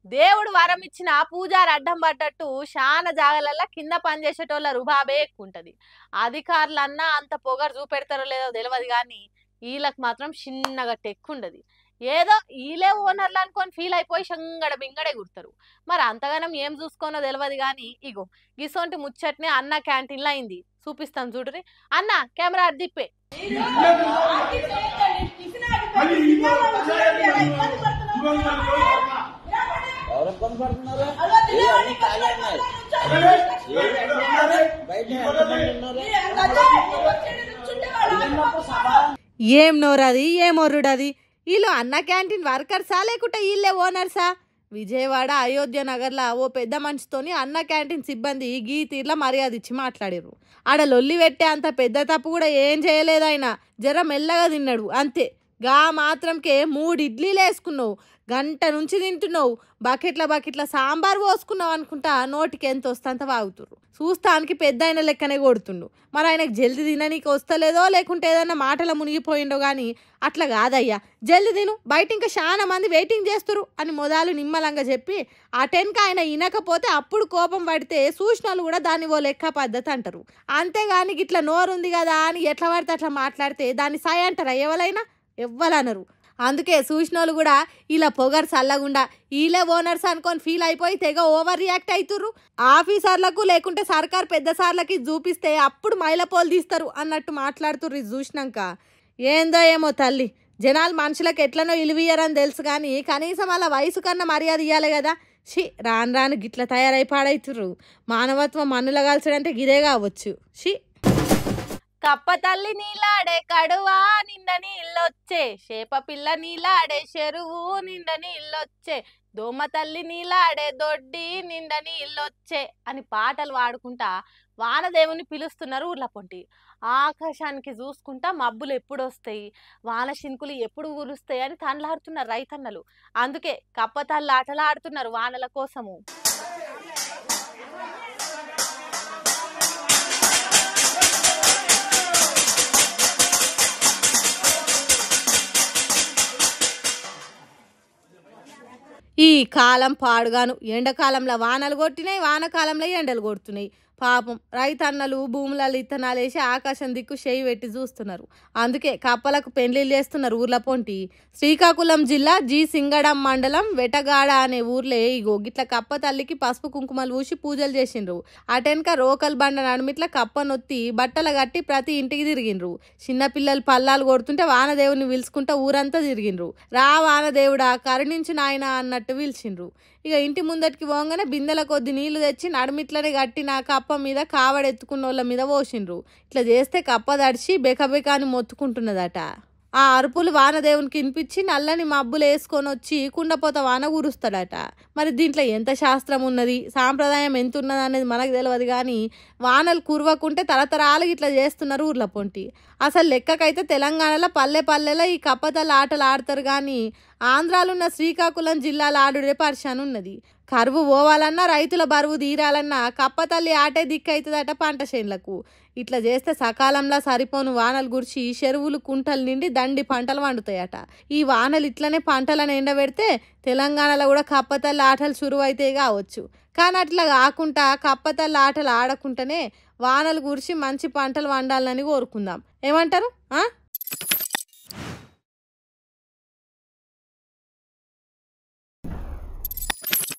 దేవుడు వరం ఇచ్చిన పూజారి అడ్డం పడ్డట్టు శాన జాగలల్లా కింద పనిచేసేటోళ్ళ రుబాబే ఎక్కువ ఉంటది. అధికారులన్నా అంత పొగరు చూపెడతారో లేదో తెలియదు కానీ వీళ్ళకి మాత్రం చిన్నగా టెక్కుండది. ఏదో ఈలే ఓనర్లు అనుకొని ఫీల్ అయిపోయి షంగడ బింగడే కుడతారు. మరి అంతగానం ఏం చూసుకోనో తెలియదు కానీ ఇగో గిసొంటి ముచ్చట్నే అన్న క్యాంటీన్లో అయింది. చూపిస్తాం చూడురి. అన్న కెమెరా అడ్దిప్పే. ఏం నోరది ఏం ఒర్రుడది. వీళ్ళు అన్న క్యాంటీన్ వర్కర్సా లేకుంటే వీళ్ళే ఓనర్సా? విజయవాడ అయోధ్య నగర్లో ఓ పెద్ద మనిషితోని అన్న క్యాంటీన్ సిబ్బంది గీ తీర్ల మర్యాద ఇచ్చి మాట్లాడారు. ఆడ లొల్లి పెట్టే అంత పెద్ద తప్పు కూడా ఏం చేయలేదు. ఆయన జర మెల్లగా తిన్నాడు అంతే. గా మాత్రంకే 3 ఇడ్లీలు వేసుకున్నావు, గంట నుంచి తింటున్నావు, బకెట్ల సాంబార్ పోసుకున్నావు అనుకుంటా నోటికి ఎంత వస్తంత వాగుతుర్రు. చూస్తానికి పెద్ద ఆయన లెక్కనే కొడుతుండు. మరి ఆయనకు జల్ది తిననీకి వస్తలేదో లేకుంటే ఏదన్నా మాటల మునిగిపోయిండో కానీ అట్లా కాదయ్యా, జల్ది తిను, బయట ఇంకా చాలా మంది వెయిటింగ్ చేస్తురు అని మొదలు నిమ్మలంగా చెప్పి అటెన్కి ఆయన వినకపోతే అప్పుడు కోపం పడితే చూసినోళ్ళు కూడా దాన్ని ఓ లెక్క పద్ధతి అంటారు. అంతేగాని ఇట్లా నోరుంది కదా అని ఎట్లా పడితే అట్లా మాట్లాడితే దాన్ని సాయ అంటారా? ఎవరైనా ఎవ్వరనరు. అందుకే చూసినోళ్ళు కూడా ఇలా పొగరు చల్లగుండా వీళ్ళే ఓనర్స్ అనుకొని ఫీల్ అయిపోయి తెగ ఓవర్ రియాక్ట్ అవుతుర్రు. ఆఫీసర్లకు లేకుంటే సర్కార్ పెద్ద సార్లకి చూపిస్తే అప్పుడు మైలపోలు తీస్తారు అన్నట్టు మాట్లాడుతుర్రు. ఇది చూసినాక ఏందో ఏమో తల్లి, జనాలు మనుషులకు ఎట్లనో ఇలువియ్యరని తెలుసు కానీ కనీసం అలా వయసు కన్నా మర్యాద ఇవ్వాలి కదా. రాను రాను గిట్ల తయారై పాడైతుర్రు. మానవత్వం మన్నుల కలిసడంటే గిదే కావచ్చు. కప్ప తల్లి నీలాడే కడువా నిండ నీళ్ళొచ్చే, చేప పిల్ల నీలాడే చెరువు నిండ నీళ్ళొచ్చే, దోమ తల్లి నీలాడే దొడ్డి నిండ నీళ్ళొచ్చే అని పాటలు పాడుకుంటా వానదేవుని పిలుస్తున్నారు ఊర్ల పొంటి. ఆకాశానికి చూసుకుంటా మబ్బులు ఎప్పుడు వస్తాయి, వాన శింకులు ఎప్పుడు కురుస్తాయి అని తండ్లాడుతున్నారు రైతన్నలు. అందుకే కప్పతల్లి ఆటలు ఆడుతున్నారు వానల కోసము. ఈ కాలం పాడుగాను, ఎండాకాలంలో వానలు కొట్టినాయి, వానకాలంలో ఎండలు కొడుతున్నాయి. పాపం రైతన్నలు భూములలో ఇత్తనాలు వేసి ఆకాశం దిక్కు చేయి పెట్టి చూస్తున్నారు. అందుకే కప్పలకు పెళ్లిళ్ళు చేస్తున్నారు ఊర్ల పొంటి. శ్రీకాకుళం జిల్లా జి సింగడం మండలం వెటగాడ అనే ఊర్లే ఇగో గిట్ల కప్ప తల్లికి పసుపు కుంకుమలు పూసి పూజలు చేసిండ్రు. అటెన్క రోకల్ బండ నడుమిట్ల కప్ప నొత్తి బట్టలు కట్టి ప్రతి ఇంటికి తిరిగిండ్రు. చిన్నపిల్లలు పల్లాలు కొడుతుంటే వానదేవుని పిలుచుకుంటా ఊరంతా తిరిగిండ్రు. రా వానదేవుడా కరుణించు నాయన అన్నట్టు పిలిచిండ్రు. ఇక ఇంటి ముందటికి పోగానే బిందెల కొద్ది నీళ్లు తెచ్చి నడుమిట్లనే కట్టి నా కప్ప మీద కావడెత్తుకున్న వాళ్ళ మీద పోసిండ్రు. ఇట్లా చేస్తే కప్ప దడిచి బెకబెకాని మొత్తుకుంటున్నదట. ఆ అరుపులు వానదేవునికి వినిపించి నల్లని మబ్బులు వేసుకొని వచ్చి కుండపోత వాన కురుస్తాడట. మరి దీంట్లో ఎంత శాస్త్రం ఉన్నది, సాంప్రదాయం ఎంత ఉన్నది అనేది మనకు తెలియదు కానీ వానలు కురవకుంటే తరతరాలు ఇట్లా చేస్తున్నారు ఊర్ల పొంటి. అసలు లెక్కకైతే తెలంగాణలో పల్లెల్లో ఈ కప్పతల్ల ఆటలు ఆడతారు కానీ ఆంధ్రాలో ఉన్న శ్రీకాకుళం జిల్లాలో ఆడుడే పరిశాన్ ఉన్నది. కరువు పోవాలన్నా రైతుల బరువు తీరాలన్నా కప్పతల్లి ఆటే దిక్కవుతుందట పంట చేనులకు. ఇట్లా చేస్తే సకాలంలో సరిపోను వానలు గురిచి చెరువులు కుంటలు నిండి దండి పంటలు వండుతాయట. ఈ వానలు ఇట్లనే పంటలను ఎండబెడితే తెలంగాణలో కూడా కప్పతల్లి ఆటలు చురువైతాయి కావచ్చు. కానీ అట్లా కాకుండా కప్పతల్లి ఆటలు ఆడకుండానే వానలు గురిచి మంచి పంటలు వండాలని కోరుకుందాం. ఏమంటారు?